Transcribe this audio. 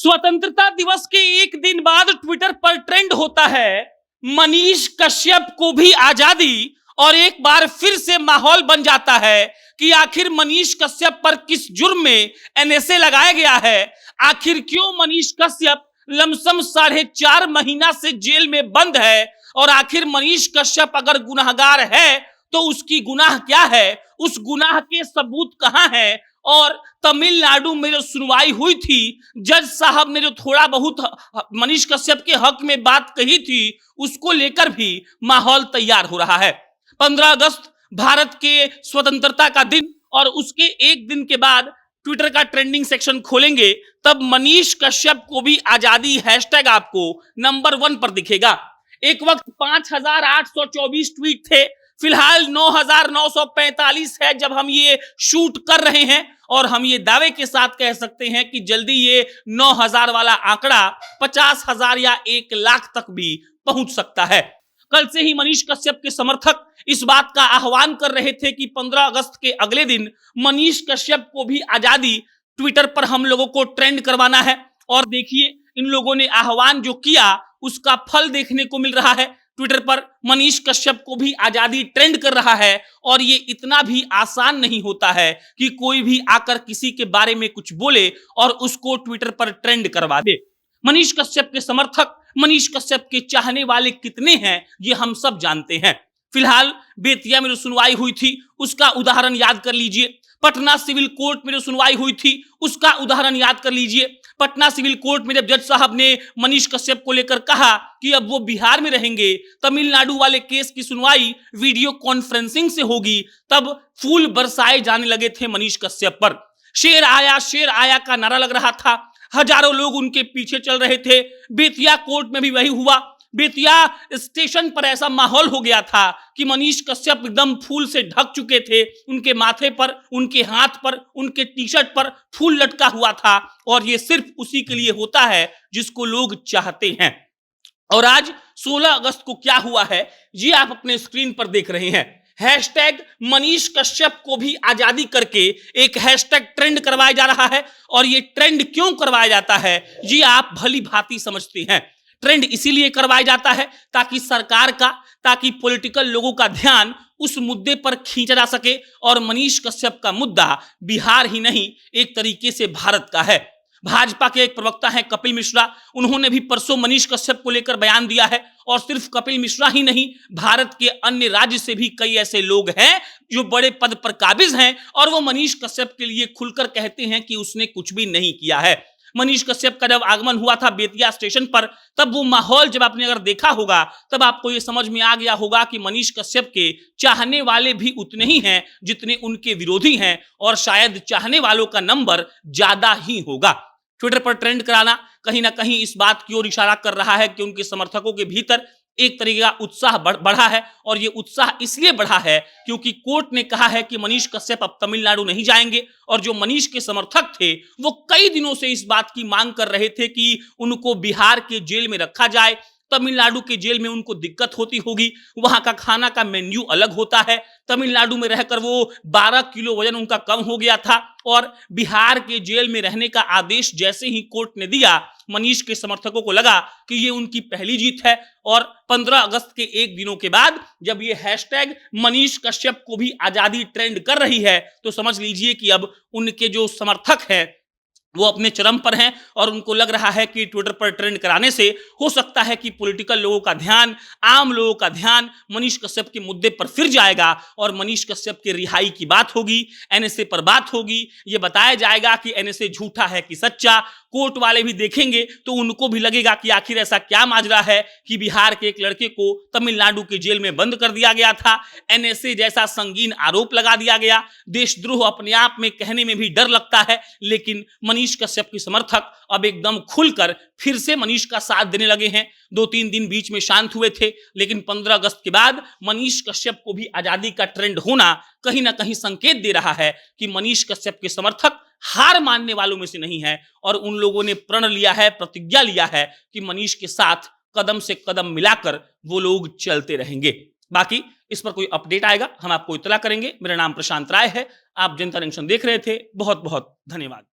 स्वतंत्रता दिवस के एक दिन बाद ट्विटर पर ट्रेंड होता है मनीष कश्यप को भी आजादी। और एक बार फिर से माहौल बन जाता है कि आखिर मनीष कश्यप पर किस जुर्म में एनएसए लगाया गया है। आखिर क्यों मनीष कश्यप लमसम 4.5 महीना से जेल में बंद है। और आखिर मनीष कश्यप अगर गुनहगार है तो उसकी गुनाह क्या है, उस गुनाह के सबूत कहां है। और तमिलनाडु में जो सुनवाई हुई थी, जज साहब ने जो थोड़ा बहुत मनीष कश्यप के हक में बात कही थी, उसको लेकर भी माहौल तैयार हो रहा है। 15 अगस्त भारत के स्वतंत्रता का दिन, और उसके एक दिन के बाद ट्विटर का ट्रेंडिंग सेक्शन खोलेंगे तब मनीष कश्यप को भी आजादी हैशटैग आपको नंबर 1 पर दिखेगा। एक वक्त 5824 ट्वीट थे, फिलहाल 9945 है जब हम ये शूट कर रहे हैं। और हम ये दावे के साथ कह सकते हैं कि जल्दी ये 9000 वाला आंकड़ा 50,000 या 1 लाख तक भी पहुंच सकता है। कल से ही मनीष कश्यप के समर्थक इस बात का आह्वान कर रहे थे कि 15 अगस्त के अगले दिन मनीष कश्यप को भी आजादी ट्विटर पर हम लोगों को ट्रेंड करवाना है। और देखिए, इन लोगों ने आह्वान जो किया उसका फल देखने को मिल रहा है। ट्विटर पर मनीष कश्यप को भी आजादी ट्रेंड कर रहा है। और ये इतना भी आसान नहीं होता है कि कोई भी आकर किसी के बारे में कुछ बोले और उसको ट्विटर पर ट्रेंड करवा दे। मनीष कश्यप के समर्थक, मनीष कश्यप के चाहने वाले कितने हैं ये हम सब जानते हैं। फिलहाल बेतिया में जो सुनवाई हुई थी उसका उदाहरण याद कर लीजिए। पटना सिविल कोर्ट में जो सुनवाई हुई थी उसका उदाहरण याद कर लीजिए। पटना सिविल कोर्ट में जब जज साहब ने मनीष कश्यप को लेकर कहा कि अब वो बिहार में रहेंगे, तमिलनाडु वाले केस की सुनवाई वीडियो कॉन्फ्रेंसिंग से होगी, तब फूल बरसाए जाने लगे थे मनीष कश्यप पर। शेर आया का नारा लग रहा था, हजारों लोग उनके पीछे चल रहे थे। बेतिया कोर्ट में भी वही हुआ। बेतिया स्टेशन पर ऐसा माहौल हो गया था कि मनीष कश्यप एकदम फूल से ढक चुके थे। उनके माथे पर, उनके हाथ पर, उनके टी शर्ट पर फूल लटका हुआ था। और ये सिर्फ उसी के लिए होता है जिसको लोग चाहते हैं। और आज 16 अगस्त को क्या हुआ है ये आप अपने स्क्रीन पर देख रहे हैं। हैशटैग मनीष कश्यप को भी आजादी करके एक हैशटैग ट्रेंड करवाया जा रहा है। और ये ट्रेंड क्यों करवाया जाता है ये आप भली भांति समझते हैं। ट्रेंड इसीलिए करवाया जाता है ताकि सरकार का, ताकि पॉलिटिकल लोगों का ध्यान उस मुद्दे पर खींचा जा सके। और मनीष कश्यप का मुद्दा बिहार ही नहीं, एक तरीके से भारत का है। भाजपा के एक प्रवक्ता हैं कपिल मिश्रा, उन्होंने भी परसों मनीष कश्यप को लेकर बयान दिया है। और सिर्फ कपिल मिश्रा ही नहीं, भारत के अन्य राज्य से भी कई ऐसे लोग हैं जो बड़े पद पर काबिज हैं और वो मनीष कश्यप के लिए खुलकर कहते हैं कि उसने कुछ भी नहीं किया है। मनीष कश्यप का जब आगमन हुआ था बेतिया स्टेशन पर, तब वो माहौल जब आपने अगर देखा होगा तब आपको ये समझ में आ गया होगा कि मनीष कश्यप के चाहने वाले भी उतने ही हैं जितने उनके विरोधी हैं। और शायद चाहने वालों का नंबर ज्यादा ही होगा। ट्विटर पर ट्रेंड कराना कहीं ना कहीं इस बात की ओर इशारा कर रहा है कि उनके समर्थकों के भीतर एक तरीके का उत्साह बढ़ा है। और ये उत्साह इसलिए बढ़ा है क्योंकि कोर्ट ने कहा है कि मनीष कश्यप अब तमिलनाडु नहीं जाएंगे। और जो मनीष के समर्थक थे वो कई दिनों से इस बात की मांग कर रहे थे कि उनको बिहार के जेल में रखा जाए। तमिलनाडु के जेल में उनको दिक्कत होती होगी, वहां का खाना का मेन्यू अलग होता है। तमिलनाडु में रहकर वो 12 किलो वजन उनका कम हो गया था। और बिहार के जेल में रहने का आदेश जैसे ही कोर्ट ने दिया, मनीष के समर्थकों को लगा कि ये उनकी पहली जीत है। और 15 अगस्त के एक दिनों के बाद जब ये हैशटैग मनीष कश्यप को भी आजादी ट्रेंड कर रही है तो समझ लीजिए कि अब उनके जो समर्थक हैं वो अपने चरम पर हैं। और उनको लग रहा है कि ट्विटर पर ट्रेंड कराने से हो सकता है कि पॉलिटिकल लोगों का ध्यान, आम लोगों का ध्यान मनीष कश्यप के मुद्दे पर फिर जाएगा। और मनीष कश्यप के रिहाई की बात होगी, एनएसए पर बात होगी, ये बताया जाएगा कि एनएसए झूठा है कि सच्चा। कोर्ट वाले भी देखेंगे तो उनको भी लगेगा कि आखिर ऐसा क्या माजरा है कि बिहार के एक लड़के को तमिलनाडु के जेल में बंद कर दिया गया था, एनएसए जैसा संगीन आरोप लगा दिया गया। देशद्रोह अपने आप में कहने में भी डर लगता है, लेकिन मनीष कश्यप के समर्थक अब एकदम खुलकर फिर से मनीष का साथ देने लगे हैं। 2-3 दिन बीच में शांत हुए थे, लेकिन 15 अगस्त के बाद मनीष कश्यप को भी आजादी का ट्रेंड होना कहीं ना कहीं संकेत दे रहा है कि मनीष कश्यप के समर्थक हार मानने वालों में से नहीं है। और उन लोगों ने प्रण लिया है, प्रतिज्ञा लिया है कि मनीष के साथ कदम से कदम मिलाकर वो लोग चलते रहेंगे। बाकी इस पर कोई अपडेट आएगा हम आपको इत्तला करेंगे। मेरा नाम प्रशांत राय है, आप जनता जंक्शन देख रहे थे। बहुत बहुत धन्यवाद।